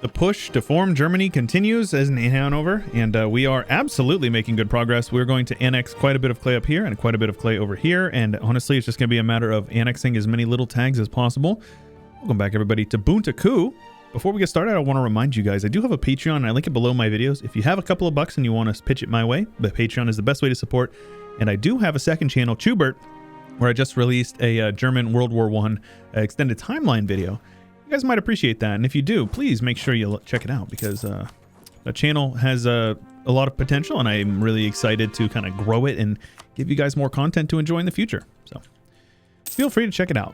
The push to form Germany continues as in Hannover, and we are absolutely making good progress. We're going to annex quite a bit of clay up here and quite a bit of clay over here, and honestly, it's just going to be a matter of annexing as many little tags as possible. Welcome back, everybody, to Bunte Kuh. Before we get started, I want to remind you guys, I do have a Patreon, and I link it below my videos. If you have a couple of bucks and you want to pitch it my way, the Patreon is the best way to support. And I do have a second channel, Chewyshoot, where I just released a German World War I extended timeline video. You guys might appreciate that, and if you do, please make sure you check it out, because the channel has a lot of potential, and I'm really excited to kind of grow it and give you guys more content to enjoy in the future. So feel free to check it out.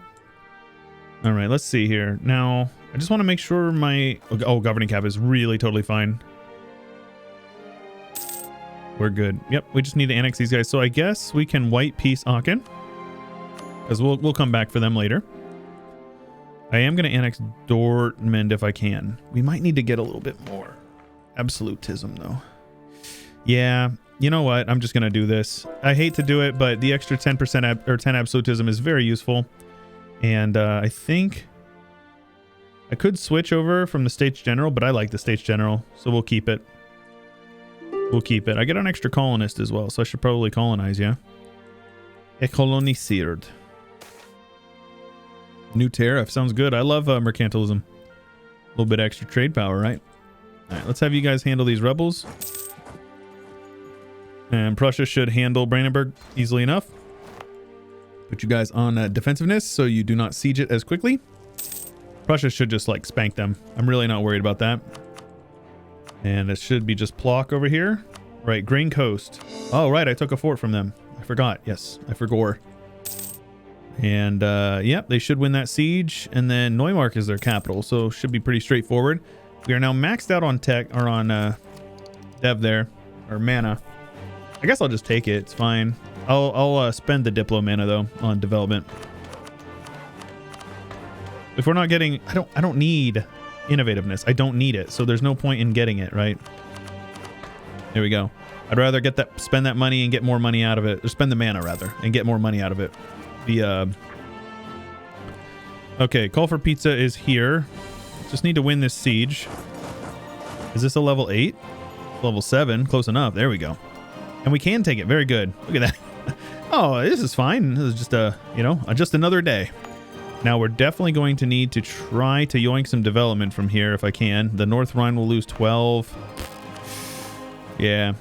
All right, let's see here. Now, I just want to make sure my... Oh, governing cap is really totally fine. We're good. Yep, we just need to annex these guys. So I guess we can white peace Aachen, because we'll come back for them later. I am going to annex Dortmund if I can. We might need to get a little bit more absolutism, though. Yeah, you know what? I'm just going to do this. I hate to do it, but the extra 10% or 10 absolutism is very useful. And I think I could switch over from the States General, but I like the States General, so we'll keep it. We'll keep it. I get an extra colonist as well, so I should probably colonize, yeah? Colonisiert. New tariff. Sounds good. I love mercantilism. A little bit extra trade power, right? All right, let's have you guys handle these rebels. And Prussia should handle Brandenburg easily enough. Put you guys on defensiveness so you do not siege it as quickly. Prussia should just like spank them. I'm really not worried about that. And it should be just Plock over here. Right, Green Coast. Oh, right, I took a fort from them. I forgot. Yes, I forgot. And yep, they should win that siege, and then Neumark is their capital, so should be pretty straightforward. We are now maxed out on tech, or on dev there, or mana. I guess I'll just take it. It's fine. I'll spend the diplo mana though on development. If we're not getting, I don't need innovativeness. I don't need it, so there's no point in getting it, right? There we go. I'd rather get that, spend that money and get more money out of it, or spend the mana rather and get more money out of it. Okay, call for pizza is here. Just need to win this siege. Is this a level 8? Level 7, close enough. There we go. And we can take it. Very good. Look at that. Oh, this is fine. This is just just another day. Now we're definitely going to need to try to yoink some development from here if I can. The North Rhine will lose 12. Yeah.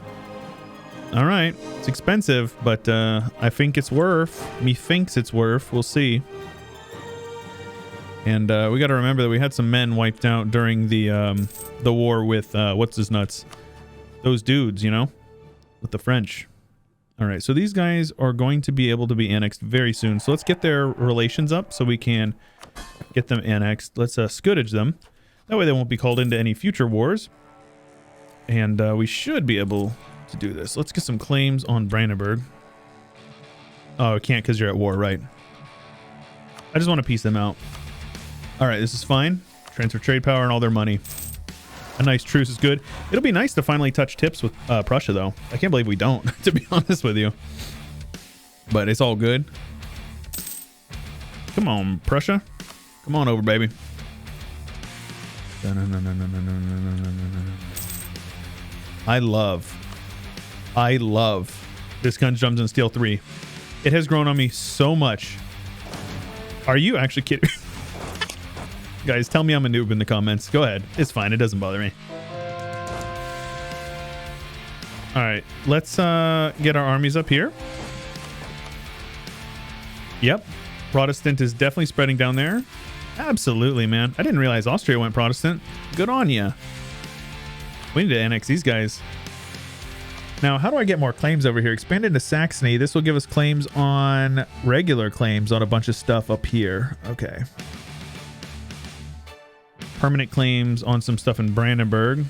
All right, it's expensive, but I think it's worth. Methinks it's worth. We'll see. And we got to remember that we had some men wiped out during the war with what's his nuts, those dudes, you know, with the French. All right, so these guys are going to be able to be annexed very soon. So let's get their relations up so we can get them annexed. Let's scutage them. That way they won't be called into any future wars. And we should be able to do this. Let's get some claims on Brandenburg. Oh, I can't because you're at war, right? I just want to piece them out. All right, this is fine. Transfer trade power and all their money. A nice truce is good. It'll be nice to finally touch tips with Prussia, though. I can't believe we don't, to be honest with you. But it's all good. Come on, Prussia. Come on over, baby. I love this Guns, Drums, and Steel 3. It has grown on me so much. Are you actually kidding? Guys, tell me I'm a noob in the comments. Go ahead. It's fine. It doesn't bother me. All right. Let's get our armies up here. Yep. Protestant is definitely spreading down there. Absolutely, man. I didn't realize Austria went Protestant. Good on ya. We need to annex these guys. Now, how do I get more claims over here? Expand into Saxony. This will give us claims on regular claims on a bunch of stuff up here. Okay. Permanent claims on some stuff in Brandenburg.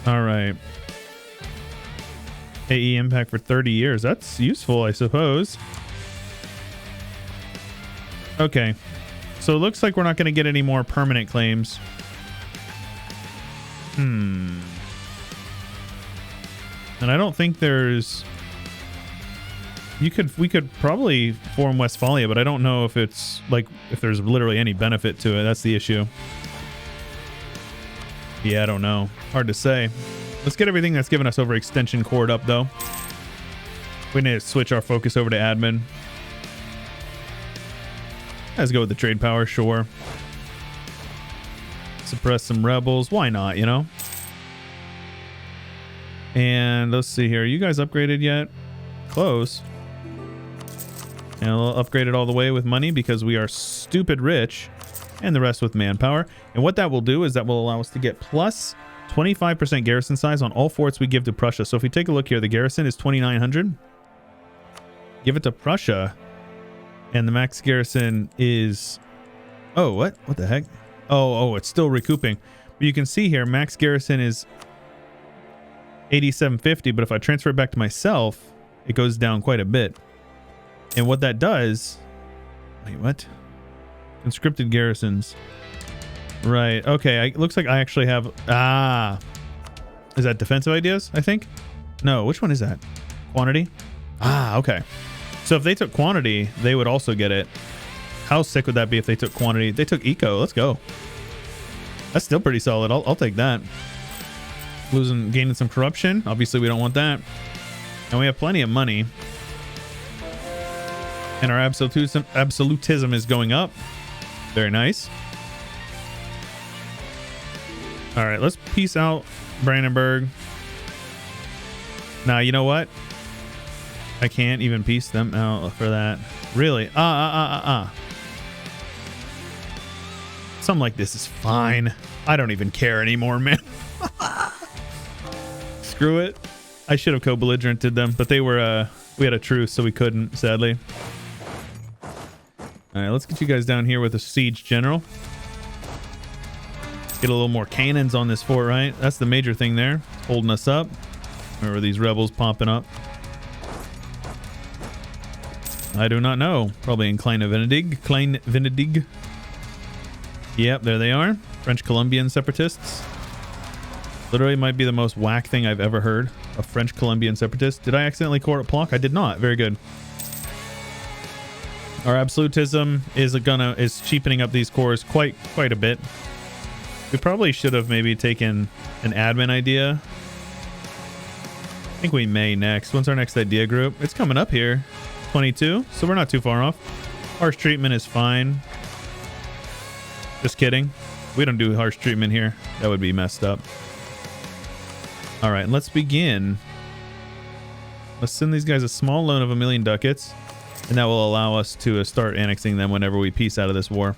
All right. AE impact for 30 years. That's useful, I suppose. Okay. So it looks like we're not going to get any more permanent claims. And I don't think there's we could probably form Westphalia, but I don't know if it's like if there's literally any benefit to it. That's the issue. Yeah, I don't know. Hard to say. Let's get everything that's given us overextension cord up though. We need to switch our focus over to admin. Let's go with the trade power, sure. Suppress some rebels. Why not, you know? And let's see here. Are you guys upgraded yet? Close. And we'll upgrade it all the way with money because we are stupid rich. And the rest with manpower. And what that will do is that will allow us to get plus 25% garrison size on all forts we give to Prussia. So if we take a look here, the garrison is 2,900. Give it to Prussia. And the max garrison is... Oh, what? What the heck? Oh, it's still recouping. But you can see here, max garrison is 8,750. But if I transfer it back to myself, it goes down quite a bit. And what that does... Wait, what? Conscripted garrisons. Right. Okay. It looks like I actually have... Is that defensive ideas, I think? No. Which one is that? Quantity? Okay. So if they took quantity, they would also get it. How sick would that be if they took quantity? They took eco. Let's go. That's still pretty solid. I'll take that. Gaining some corruption. Obviously, we don't want that. And we have plenty of money. And our absolutism is going up. Very nice. All right, let's peace out Brandenburg. Now, you know what? I can't even piece them out for that. Really? Something like this is fine. I don't even care anymore, man. Screw it. I should have co-belligerented them, but they were, we had a truce, so we couldn't, sadly. All right, let's get you guys down here with a siege general. Let's get a little more cannons on this fort, right? That's the major thing there, holding us up. Where are these rebels popping up? I do not know. Probably in Klein Venedig. Yep, there they are. French Colombian separatists. Literally might be the most whack thing I've ever heard. A French Colombian separatist. Did I accidentally core at Plock? I did not. Very good. Our absolutism is cheapening up these cores quite a bit. We probably should have maybe taken an admin idea. I think we may next. When's our next idea group? It's coming up here. 22, so we're not too far off. Harsh treatment is fine. Just kidding. We don't do harsh treatment here. That would be messed up. All right, let's begin. Let's send these guys a small loan of 1 million ducats, and that will allow us to start annexing them whenever we peace out of this war.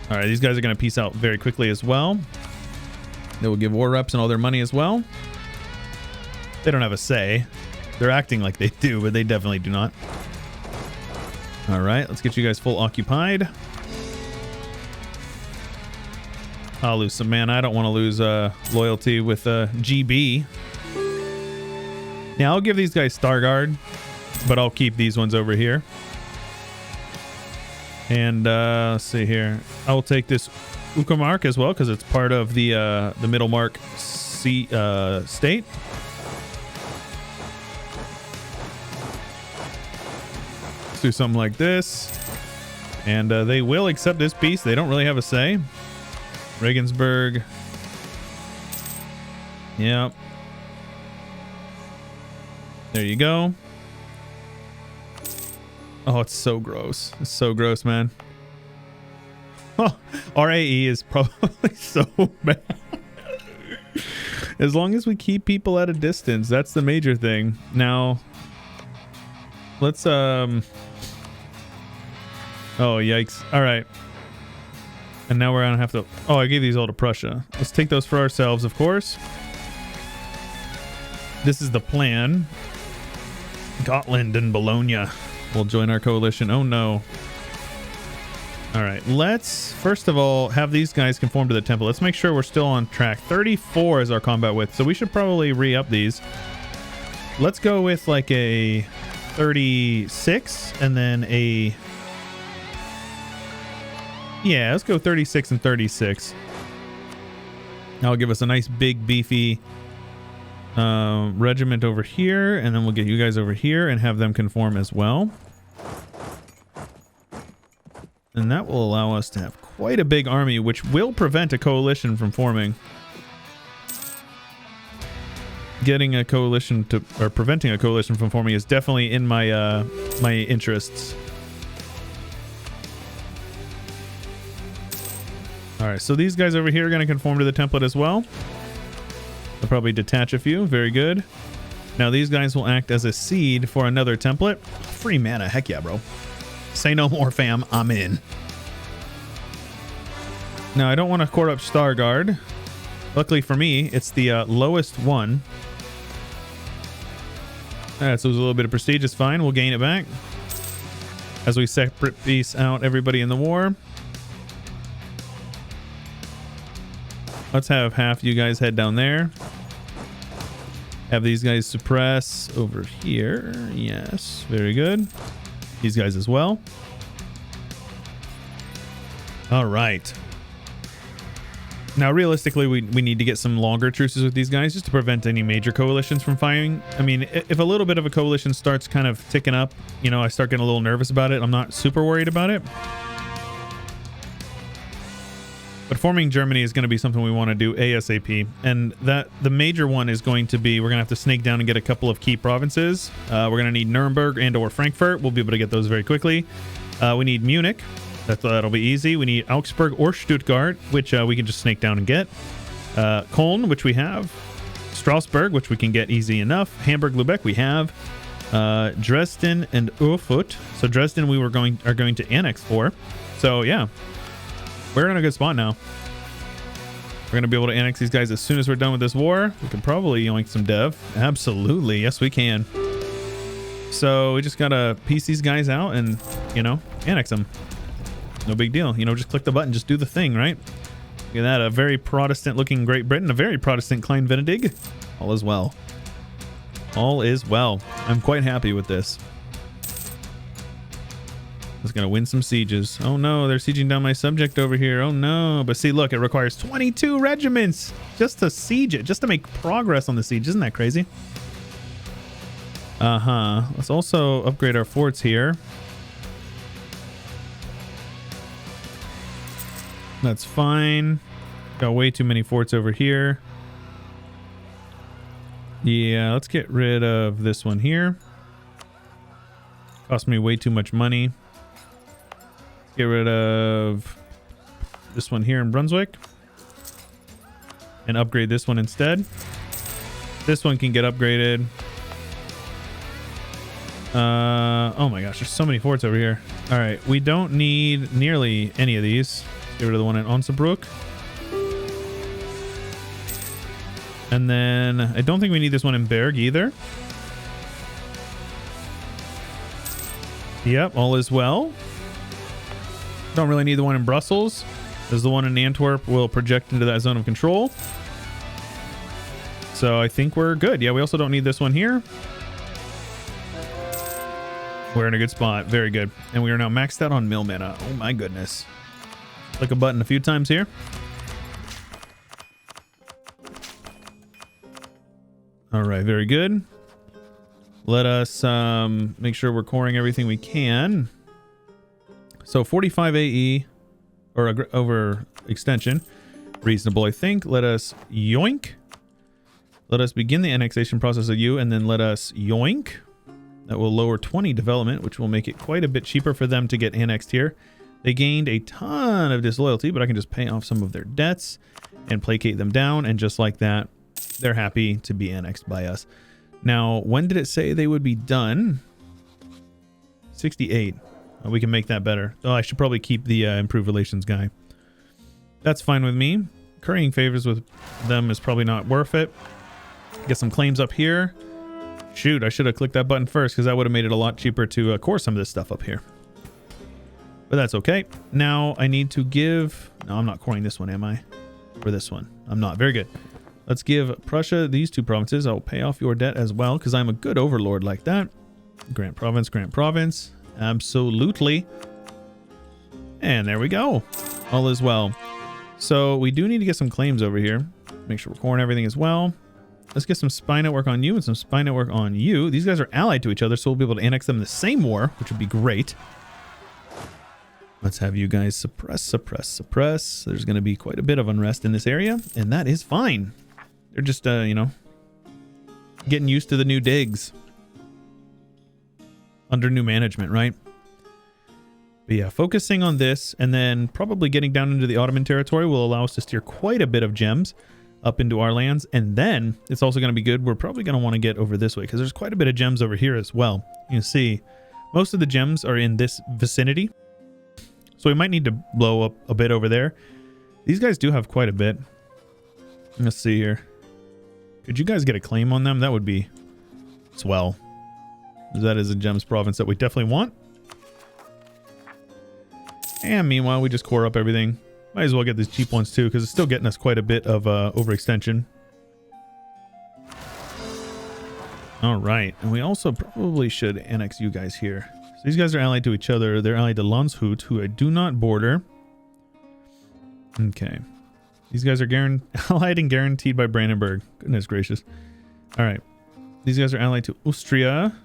All right, these guys are going to peace out very quickly as well. They will give war reps and all their money as well. They don't have a say. They're acting like they do, but they definitely do not. All right, let's get you guys full occupied. I'll lose some mana. I don't want to lose loyalty with GB. Now, I'll give these guys Starguard, but I'll keep these ones over here. And let's see here. I will take this Uckermark as well because it's part of the Middlemark state. Let's do something like this. And they will accept this piece. They don't really have a say. Regensburg. Yep. There you go. Oh, it's so gross. It's so gross, man. Oh, our AE is probably so bad. As long as we keep people at a distance, that's the major thing. Now, let's oh, yikes. All right. And now we're gonna have to... Oh, I gave these all to Prussia. Let's take those for ourselves, of course. This is the plan. Gotland and Bologna will join our coalition. Oh, no. All right. Let's, first of all, have these guys conform to the template. Let's make sure we're still on track. 34 is our combat width, so we should probably re-up these. Let's go with like a 36 and then a... Yeah, let's go 36 and 36. That'll give us a nice big beefy Regiment over here, and then we'll get you guys over here and have them conform as well. And that will allow us to have quite a big army, which will prevent a coalition from forming. Getting a coalition to, or preventing a coalition from forming is definitely in my my interests. All right, so these guys over here are going to conform to the template as well. I'll probably detach a few. Very good. Now these guys will act as a seed for another template. Free mana. Heck yeah, bro. Say no more, fam. I'm in. Now, I don't want to court up Starguard. Luckily for me, it's the lowest one. Alright, so there's a little bit of prestige. It's fine. We'll gain it back as we separate piece out everybody in the war. Let's have half you guys head down there. Have these guys suppress over here. Yes, very good. These guys as well. All right. Now, realistically, we need to get some longer truces with these guys just to prevent any major coalitions from firing. I mean, if a little bit of a coalition starts kind of ticking up, you know, I start getting a little nervous about it. I'm not super worried about it. But forming Germany is going to be something we want to do ASAP. And that the major one is going to be, we're going to have to snake down and get a couple of key provinces. We're going to need Nuremberg and or Frankfurt. We'll be able to get those very quickly. We need Munich. That'll be easy. We need Augsburg or Stuttgart, which we can just snake down and get. Köln, which we have. Strasbourg, which we can get easy enough. Hamburg, Lubeck, we have. Dresden and Erfurt. So Dresden we are going to annex for. So yeah, we're in a good spot now. We're going to be able to annex these guys as soon as we're done with this war. We can probably yoink some dev. Absolutely. Yes, we can. So we just got to piece these guys out and, you know, annex them. No big deal. You know, just click the button. Just do the thing, right? Look at that. A very Protestant-looking Great Britain. A very Protestant Klein Venedig. All is well. All is well. I'm quite happy with this. Just going to win some sieges. Oh, no. They're sieging down my subject over here. Oh, no. But see, look. It requires 22 regiments just to siege it. Just to make progress on the siege. Isn't that crazy? Uh-huh. Let's also upgrade our forts here. That's fine. Got way too many forts over here. Yeah, let's get rid of this one here. Cost me way too much money. Get rid of this one here in Brunswick. And upgrade this one instead. This one can get upgraded. Oh my gosh, there's so many forts over here. All right, we don't need nearly any of these. Get rid of the one in Onsebrook. And then I don't think we need this one in Berg either. Yep, all is well. Don't really need the one in Brussels, as the one in Antwerp will project into that zone of control. So I think we're good. Yeah, we also don't need this one here. We're in a good spot. Very good. And we are now maxed out on mill mana. Oh my goodness. Click a button a few times here. All right, very good. Let us make sure we're coring everything we can. So 45 AE or over extension, reasonable, I think. Let us yoink. Let us begin the annexation process of you, and then let us yoink. That will lower 20 development, which will make it quite a bit cheaper for them to get annexed here. They gained a ton of disloyalty, but I can just pay off some of their debts and placate them down. And just like that, they're happy to be annexed by us. Now, when did it say they would be done? 68. We can make that better. Oh, I should probably keep the improved relations guy. That's fine with me. Currying favors with them is probably not worth it. Get some claims up here. Shoot, I should have clicked that button first because that would have made it a lot cheaper to core some of this stuff up here. But that's okay. Now I need to give... No, I'm not coring this one, am I? Or this one? I'm not. Very good. Let's give Prussia these two provinces. I'll pay off your debt as well because I'm a good overlord like that. Grant province, grant province. Absolutely. And there we go. All is well. So we do need to get some claims over here. Make sure we're coring everything as well. Let's get some spy network on you and some spy network on you. These guys are allied to each other, so we'll be able to annex them in the same war, which would be great. Let's have you guys suppress, suppress, suppress. There's going to be quite a bit of unrest in this area, and that is fine. They're just, you know, getting used to the new digs. Under new management, right? But yeah, focusing on this and then probably getting down into the Ottoman territory will allow us to steer quite a bit of gems up into our lands. And then it's also going to be good. We're probably going to want to get over this way because there's quite a bit of gems over here as well. You can see most of the gems are in this vicinity. So we might need to blow up a bit over there. These guys do have quite a bit. Let's see here. Could you guys get a claim on them? That would be swell. That is a gems province that we definitely want. And meanwhile, we just core up everything. Might as well get these cheap ones too, because it's still getting us quite a bit of overextension. All right. And we also probably should annex you guys here. So these guys are allied to each other. They're allied to Landshut, who I do not border. Okay. These guys are allied and guaranteed by Brandenburg. Goodness gracious. All right. These guys are allied to Austria.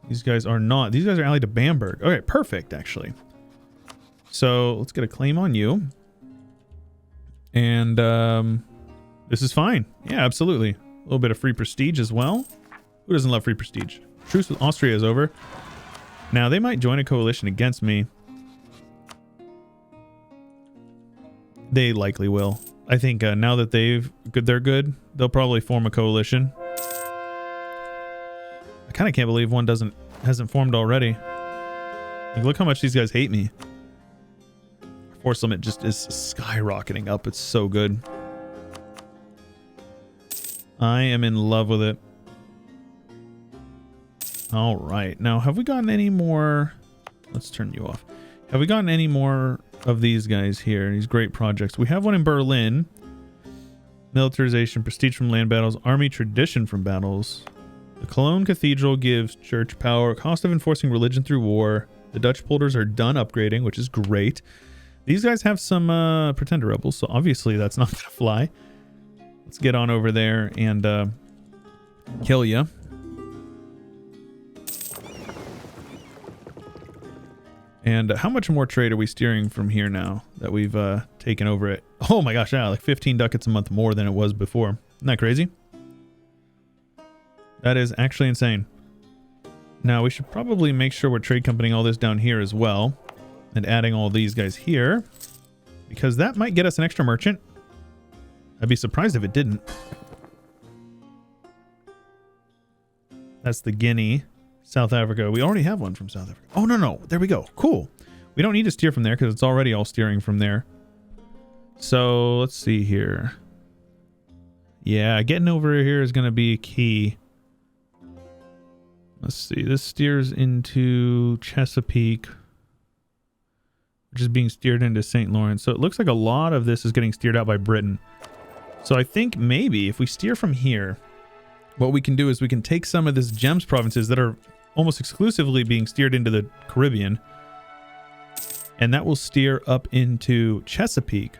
These guys are not. These guys are allied to Bamberg. Okay, perfect, actually. So let's get a claim on you. And this is fine. Yeah, absolutely. A little bit of free prestige as well. Who doesn't love free prestige? Truce with Austria is over. Now, they might join a coalition against me. They likely will. I think now that they're good, they'll probably form a coalition. I kind of can't believe one hasn't formed already. Like, look how much these guys hate me. Force limit just is skyrocketing up. It's so good. I am in love with it. All right. Now, have we gotten any more? Let's turn you off. Have we gotten any more of these guys here? These great projects. We have one in Berlin. Militarization, prestige from land battles, army tradition from battles. The Cologne Cathedral gives church power, cost of enforcing religion through war. The Dutch polders are done upgrading, which is great. These guys have some pretender rebels, so obviously that's not going to fly. Let's get on over there and kill you. And how much more trade are we steering from here now that we've taken over it? Oh my gosh, yeah, like 15 ducats a month more than it was before. Isn't that crazy? That is actually insane. Now, we should probably make sure we're trade companying all this down here as well. And adding all these guys here. Because that might get us an extra merchant. I'd be surprised if it didn't. That's the Guinea. South Africa. We already have one from South Africa. Oh, no. There we go. Cool. We don't need to steer from there because it's already all steering from there. So, let's see here. Yeah, getting over here is going to be key. Let's see. This steers into Chesapeake, which is being steered into St. Lawrence. So it looks like a lot of this is getting steered out by Britain. So I think maybe if we steer from here, what we can do is we can take some of this gems provinces that are almost exclusively being steered into the Caribbean, and that will steer up into Chesapeake.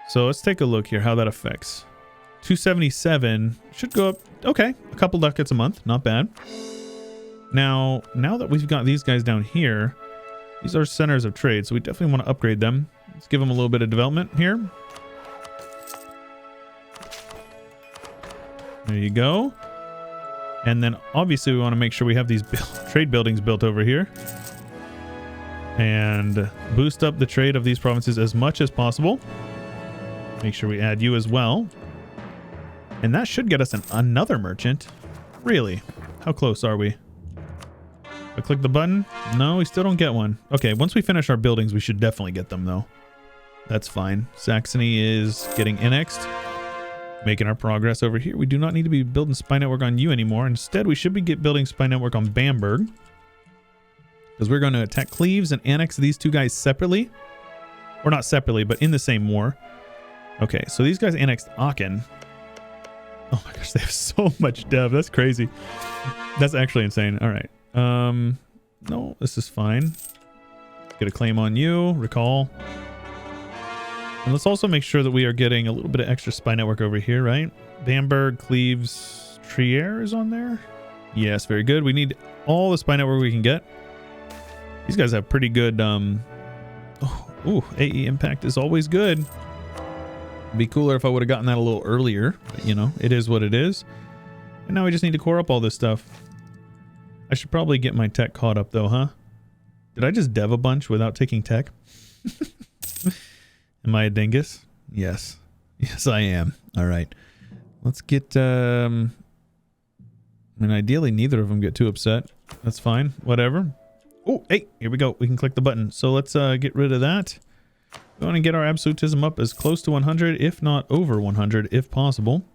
So let's take a look here how that affects. 277 should go up. Okay, a couple ducats a month, not bad. Now that we've got these guys down here, these are centers of trade, so we definitely want to upgrade them. Let's give them a little bit of development here. There you go. And then obviously we want to make sure we have these trade buildings built over here. And boost up the trade of these provinces as much as possible. Make sure we add you as well. And that should get us another merchant. Really? How close are we? I click the button. No, we still don't get one. Okay, once we finish our buildings, we should definitely get them, though. That's fine. Saxony is getting annexed. Making our progress over here. We do not need to be building spy network on you anymore. Instead, we should be building spy network on Bamberg. Because we're going to attack Cleves and annex these two guys separately. Or not separately, but in the same war. Okay, so these guys annexed Aachen. Oh my gosh, they have so much dev. That's crazy. That's actually insane. All right. No, this is fine. Get a claim on you. Recall. And let's also make sure that we are getting a little bit of extra spy network over here, right? Bamberg, Cleves, Trier is on there. Yes, very good. We need all the spy network we can get. These guys have pretty good AE impact is always good. It'd be cooler if I would have gotten that a little earlier, but you know, it is what it is. And now we just need to core up all this stuff. I should probably get my tech caught up though, huh? Did I just dev a bunch without taking tech? Am I a dingus? Yes. Yes, I am. All right. Let's get, I mean, ideally neither of them get too upset. That's fine. Whatever. Oh, hey, here we go. We can click the button. So let's get rid of that. We want to get our absolutism up as close to 100, if not over 100, if possible.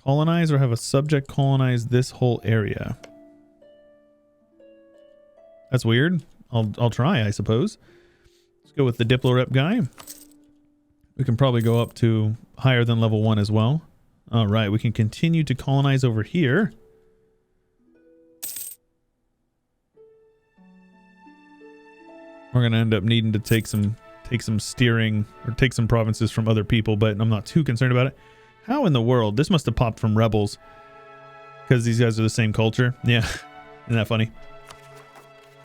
Colonize or have a subject colonize this whole area. That's weird. I'll try, I suppose. Let's go with the Diplo rep guy. We can probably go up to higher than level 1 as well. All right, we can continue to colonize over here. We're going to end up needing to take some steering or take some provinces from other people, but I'm not too concerned about it. How in the world? This must have popped from rebels because these guys are the same culture. Yeah. Isn't that funny?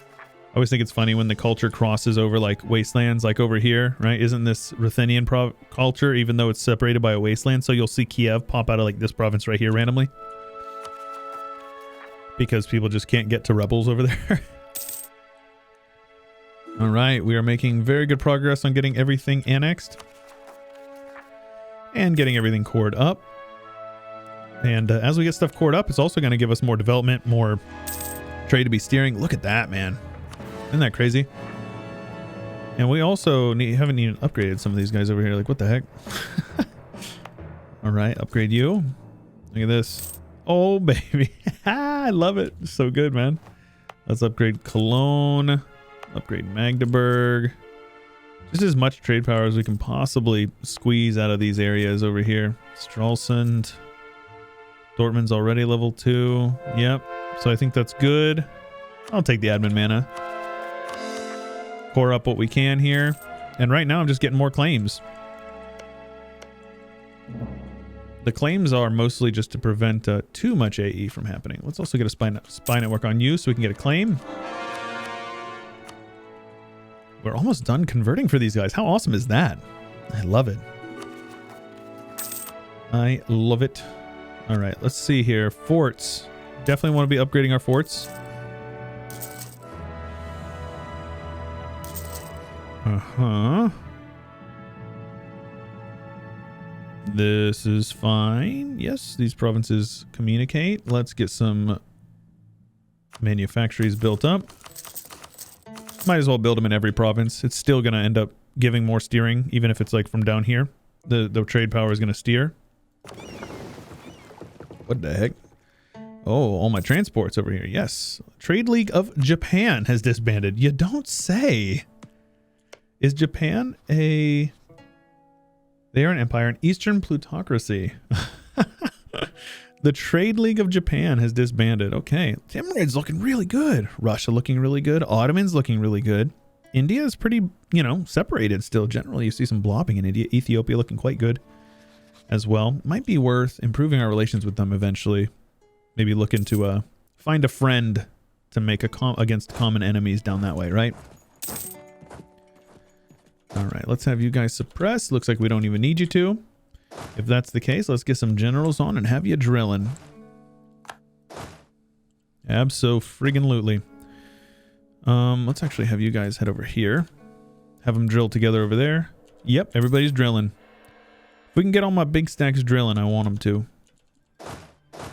I always think it's funny when the culture crosses over like wastelands, like over here, right? Isn't this Ruthenian culture, even though it's separated by a wasteland? So you'll see Kiev pop out of like this province right here randomly because people just can't get to rebels over there. All right, we are making very good progress on getting everything annexed and getting everything cored up. And as we get stuff cored up, it's also going to give us more development, more trade to be steering. Look at that, man. Isn't that crazy? And we also haven't even upgraded some of these guys over here. Like, what the heck? All right, upgrade you. Look at this. Oh, baby. I love it. So good, man. Let's upgrade Cologne. Upgrade Magdeburg. Just as much trade power as we can possibly squeeze out of these areas over here. Stralsund. Dortmund's already level 2. Yep. So I think that's good. I'll take the admin mana. Core up what we can here. And right now I'm just getting more claims. The claims are mostly just to prevent too much AE from happening. Let's also get a spy network on you so we can get a claim. We're almost done converting for these guys. How awesome is that? I love it. I love it. All right, let's see here. Forts. Definitely want to be upgrading our forts. Uh-huh. This is fine. Yes, these provinces communicate. Let's get some manufactories built up. Might as well build them in every province. It's still going to end up giving more steering, even if it's like from down here. The trade power is going to steer. What the heck? Oh, all my transports over here. Yes. Trade League of Japan has disbanded. You don't say. Is Japan a... They are an empire, an Eastern plutocracy. The Trade League of Japan has disbanded. Okay. Timurids looking really good. Russia looking really good. Ottomans looking really good. India is pretty, you know, separated still. Generally, you see some blobbing in India. Ethiopia looking quite good as well. Might be worth improving our relations with them eventually. Maybe looking to find a friend to make against common enemies down that way, right? All right, let's have you guys suppressed. Looks like we don't even need you to. If that's the case, let's get some generals on and have you drilling. Abso-friggin-lutely. Let's actually have you guys head over here. Have them drill together over there. Yep, everybody's drilling. If we can get all my big stacks drilling, I want them to.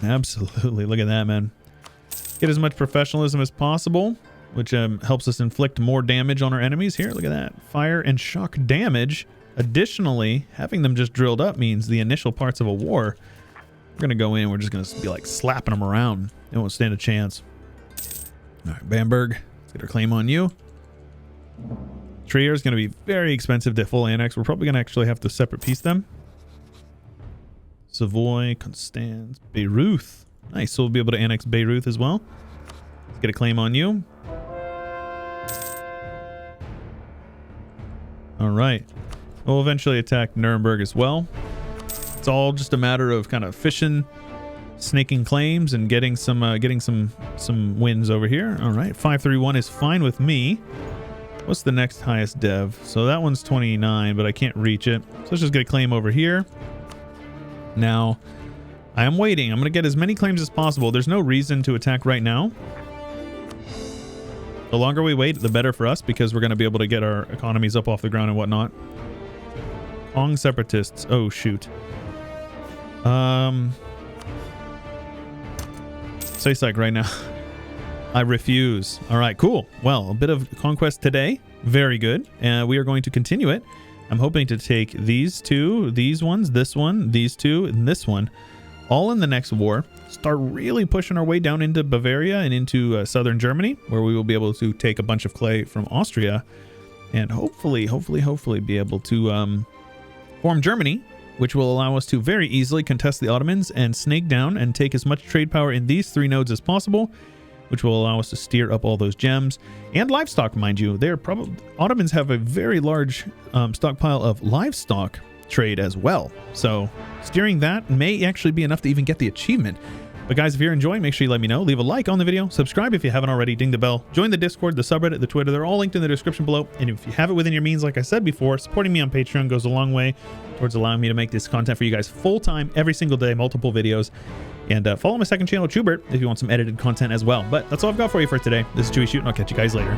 Absolutely. Look at that, man. Get as much professionalism as possible, which helps us inflict more damage on our enemies. Here, look at that. Fire and shock damage. Additionally, having them just drilled up means the initial parts of a war, we're going to go in, we're just going to be like slapping them around. They won't stand a chance. All right, Bamberg, let's get our claim on you. Trier is going to be very expensive to full annex. We're probably going to actually have to separate piece them. Savoy, Constance, Bayreuth. Nice, so we'll be able to annex Bayreuth as well. Let's get a claim on you. All right. We'll eventually attack Nuremberg as well. It's all just a matter of kind of fishing, snaking claims, and getting some wins over here. All right, 531 is fine with me. What's the next highest dev? So that one's 29, but I can't reach it. So let's just get a claim over here. Now, I am waiting. I'm going to get as many claims as possible. There's no reason to attack right now. The longer we wait, the better for us, because we're going to be able to get our economies up off the ground and whatnot. Kong separatists. Oh, shoot. Say psych right now. I refuse. All right, cool. Well, a bit of conquest today. Very good. And we are going to continue it. I'm hoping to take these two, these ones, this one, these two, and this one, all in the next war. Start really pushing our way down into Bavaria and into southern Germany, where we will be able to take a bunch of clay from Austria, and hopefully be able to form Germany, which will allow us to very easily contest the Ottomans and snake down and take as much trade power in these 3 nodes as possible, which will allow us to steer up all those gems and livestock, mind you. They're probably, Ottomans have a very large stockpile of livestock trade as well. So steering that may actually be enough to even get the achievement. But guys, if you're enjoying, make sure you let me know. Leave a like on the video, subscribe if you haven't already, ding the bell, join the Discord, the subreddit, the Twitter. They're all linked in the description below. And if you have it within your means, like I said before, supporting me on Patreon goes a long way towards allowing me to make this content for you guys full-time, every single day, multiple videos. And follow my second channel, Chewbert, if you want some edited content as well. But that's all I've got for you for today. This is Chewyshoot, and I'll catch you guys later.